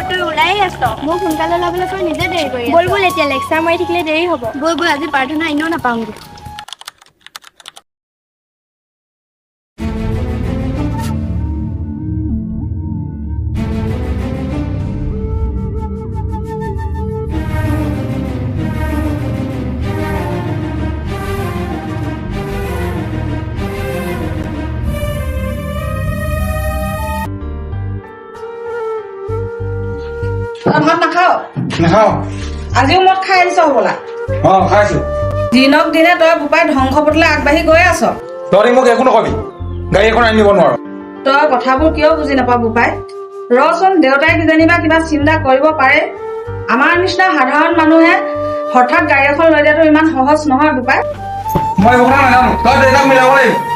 তই ওলাই আছ মোক সোনকালে ওলাবলৈ তই নিজে দেৰি কৰি বল বল এতিয়া লেকচাৰ মাৰি থাকিলে দেৰি হ'ব বল বল আজি প্ৰাৰ্থনা এনেও নাপাওঁগে ভাত নাখাও নাখাওঁ আজিও মদ খাই আহিছ হবলা খাইছো দিনক দিনে তই বোপাই ধ্বংস পথলৈ আগবাঢ়ি গৈ আছ তহঁতি মোক একো নকবি গাড়ী এখন আনি দিব নোৱাৰ তই কথাবোৰ কিয় বুজি নাপাৱ বোপাই ৰচোন দেউতাই কিজানিবা কিবা চিন্তা কৰিব পাৰে আমাৰ নিচিনা সাধাৰণ মানুহে হঠাৎ গাড়ী এখন লৈ দিয়াটো ইমান সহজ নহয় বোপাই মই এইবোৰ কথা নাজানো তই দেউতাক মিলাব লাগিব